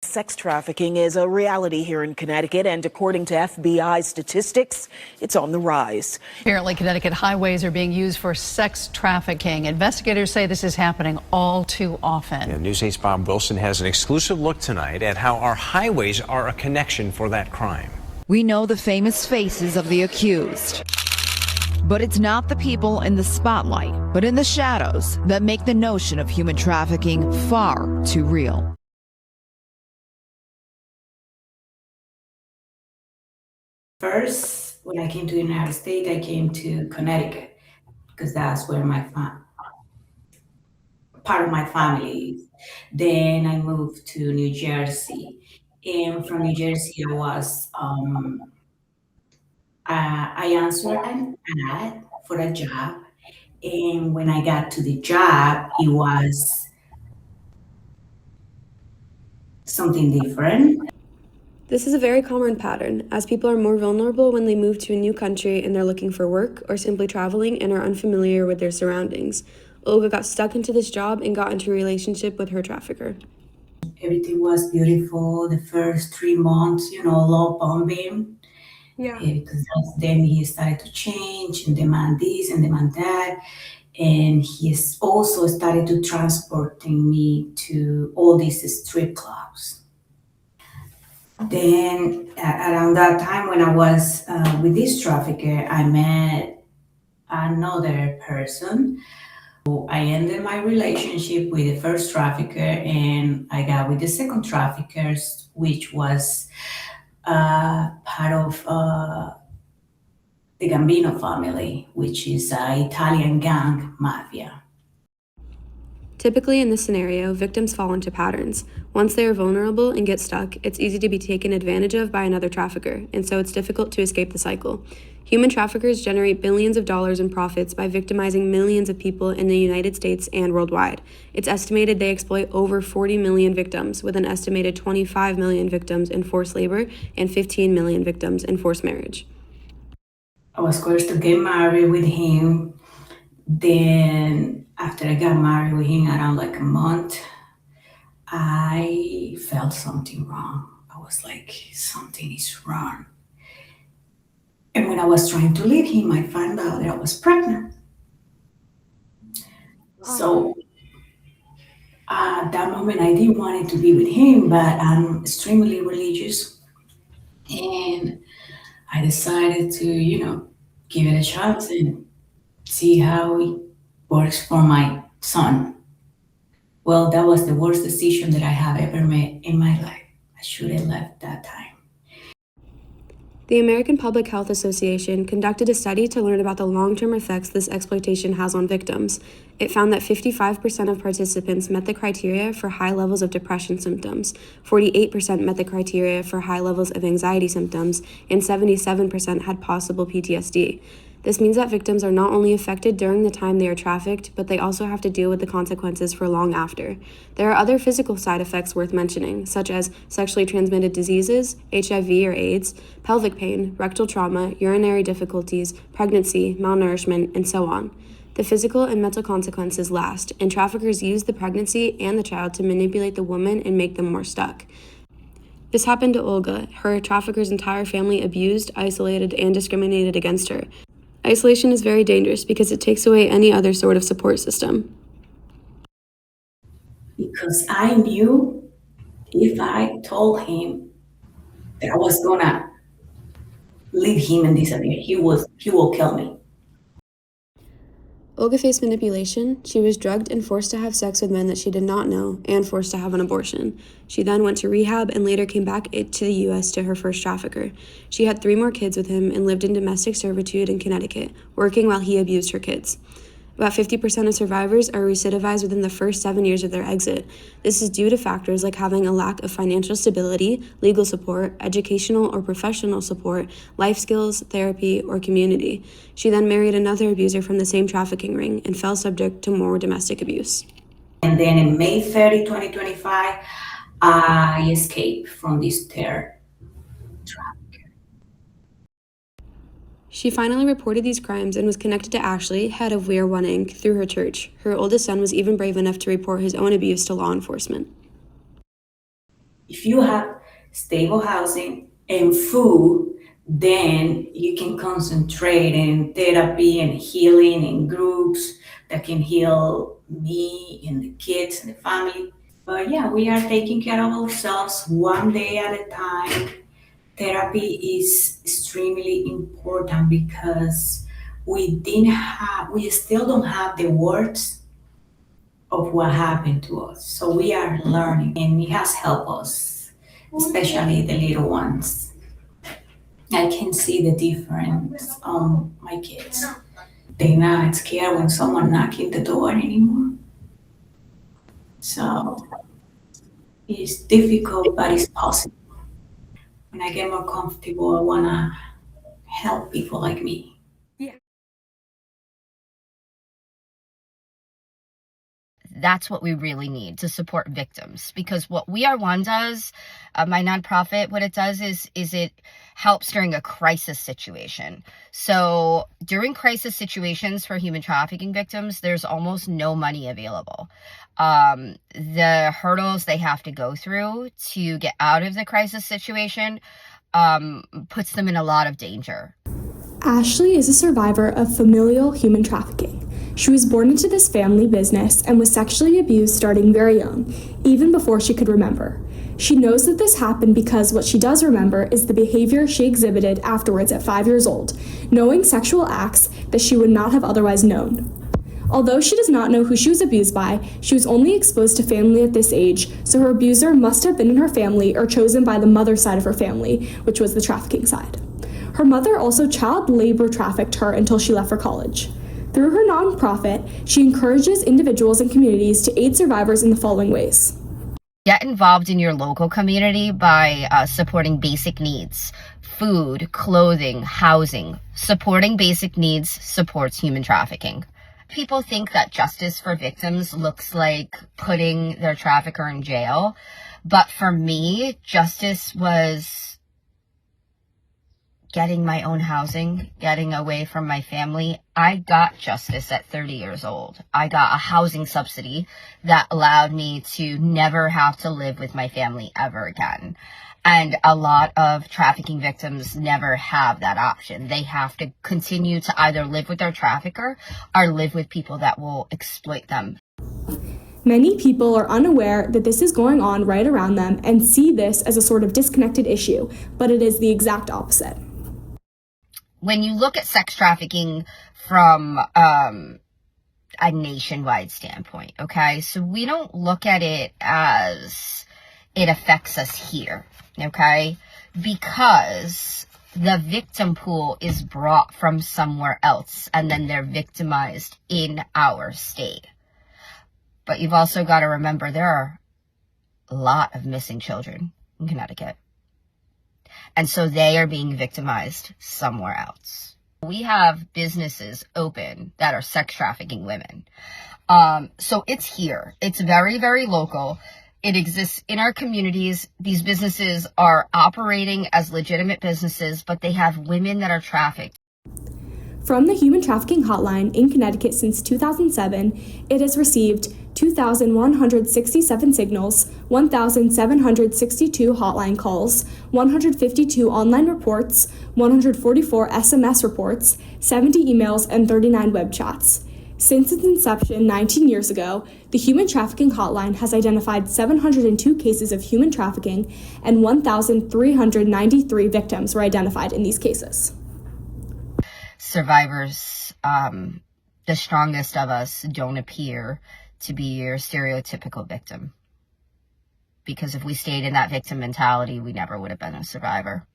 Sex trafficking is a reality here in Connecticut, and according to FBI statistics, it's on the rise. Apparently, Connecticut highways are being used for sex trafficking. Investigators say this is happening all too often. Yeah, News 8's Bob Wilson has an exclusive look tonight at how our highways are a connection for that crime. We know the famous faces of the accused. But it's not the people in the spotlight, but in the shadows that make the notion of human trafficking far too real. First, when I came to the United States, I came to Connecticut because that's where part of my family is. Then I moved to New Jersey, and from New Jersey, I answered an ad for a job, and when I got to the job, it was something different. This is a very common pattern, as people are more vulnerable when they move to a new country and they're looking for work or simply traveling and are unfamiliar with their surroundings. Olga got stuck into this job and got into a relationship with her trafficker. Everything was beautiful. The first 3 months, love bombing. Yeah. Because then he started to change and demand this and demand that. And he has also started to transporting me to all these strip clubs. Then around that time when I was with this trafficker, I met another person. So I ended my relationship with the first trafficker and I got with the second trafficker, which was part of the Gambino family, which is an Italian gang mafia. Typically in this scenario, victims fall into patterns. Once they are vulnerable and get stuck, it's easy to be taken advantage of by another trafficker, and so it's difficult to escape the cycle. Human traffickers generate billions of dollars in profits by victimizing millions of people in the United States and worldwide. It's estimated they exploit over 40 million victims, with an estimated 25 million victims in forced labor and 15 million victims in forced marriage. I was forced to get married with him. Then after I got married with him around like a month, I felt something wrong. I was like, something is wrong. And when I was trying to leave him, I found out that I was pregnant. So at that moment, I didn't want it to be with him, but I'm extremely religious. And I decided to, give it a chance and see how it works for my son. Well, that was the worst decision that I have ever made in my life. I should have left that time. The American Public Health Association conducted a study to learn about the long-term effects this exploitation has on victims. It found that 55% of participants met the criteria for high levels of depression symptoms, 48% met the criteria for high levels of anxiety symptoms, and 77% had possible PTSD. This means that victims are not only affected during the time they are trafficked, but they also have to deal with the consequences for long after. There are other physical side effects worth mentioning, such as sexually transmitted diseases, HIV or AIDS, pelvic pain, rectal trauma, urinary difficulties, pregnancy, malnourishment, and so on. The physical and mental consequences last, and traffickers use the pregnancy and the child to manipulate the woman and make them more stuck. This happened to Olga. Her trafficker's entire family abused, isolated, and discriminated against her. Isolation is very dangerous because it takes away any other sort of support system. Because I knew if I told him that I was gonna leave him and disappear, he will kill me. Olga faced manipulation. She was drugged and forced to have sex with men that she did not know, and forced to have an abortion. She then went to rehab and later came back to the U.S. to her first trafficker. She had 3 more kids with him and lived in domestic servitude in Connecticut, working while he abused her kids. About 50% of survivors are recidivized within the first 7 years of their exit. This is due to factors like having a lack of financial stability, legal support, educational or professional support, life skills, therapy, or community. She then married another abuser from the same trafficking ring and fell subject to more domestic abuse. And then in May 30, 2025, I escaped from this third trafficker. She finally reported these crimes and was connected to Ashley, head of We Are One Inc., through her church. Her oldest son was even brave enough to report his own abuse to law enforcement. If you have stable housing and food, then you can concentrate in therapy and healing in groups that can heal me and the kids and the family. But yeah, we are taking care of ourselves one day at a time. Therapy is extremely important because we still don't have the words of what happened to us. So we are learning, and it has helped us, especially the little ones. I can see the difference on my kids. They're not scared when someone knocking the door anymore. So it's difficult, but it's possible. When I get more comfortable, I wanna help people like me. That's what we really need to support victims, because what We Are One does, my nonprofit, what it does is it helps during a crisis situation. So during crisis situations for human trafficking victims, there's almost no money available. The hurdles they have to go through to get out of the crisis situation puts them in a lot of danger. Ashley is a survivor of familial human trafficking. She was born into this family business and was sexually abused starting very young, even before she could remember. She knows that this happened because what she does remember is the behavior she exhibited afterwards at 5 years old, knowing sexual acts that she would not have otherwise known. Although she does not know who she was abused by, she was only exposed to family at this age, so her abuser must have been in her family or chosen by the mother's side of her family, which was the trafficking side. Her mother also child labor trafficked her until she left for college. Through her nonprofit, she encourages individuals and communities to aid survivors in the following ways. Get involved in your local community by supporting basic needs: food, clothing, housing. Supporting basic needs supports human trafficking. People think that justice for victims looks like putting their trafficker in jail, but for me, justice was getting my own housing, getting away from my family. I got justice at 30 years old. I got a housing subsidy that allowed me to never have to live with my family ever again. And a lot of trafficking victims never have that option. They have to continue to either live with their trafficker or live with people that will exploit them. Many people are unaware that this is going on right around them and see this as a sort of disconnected issue, but it is the exact opposite. When you look at sex trafficking from a nationwide standpoint, okay, so we don't look at it as it affects us here, okay, because the victim pool is brought from somewhere else and then they're victimized in our state. But you've also got to remember there are a lot of missing children in Connecticut. And so they are being victimized somewhere else. We have businesses open that are sex trafficking women. So it's here. It's very, very local. It exists in our communities. These businesses are operating as legitimate businesses, but they have women that are trafficked. From the Human Trafficking Hotline in Connecticut since 2007, it has received 2,167 signals, 1,762 hotline calls, 152 online reports, 144 SMS reports, 70 emails, and 39 web chats. Since its inception 19 years ago, the Human Trafficking Hotline has identified 702 cases of human trafficking, and 1,393 victims were identified in these cases. Survivors, the strongest of us, don't appear to be your stereotypical victim. Because if we stayed in that victim mentality, we never would have been a survivor.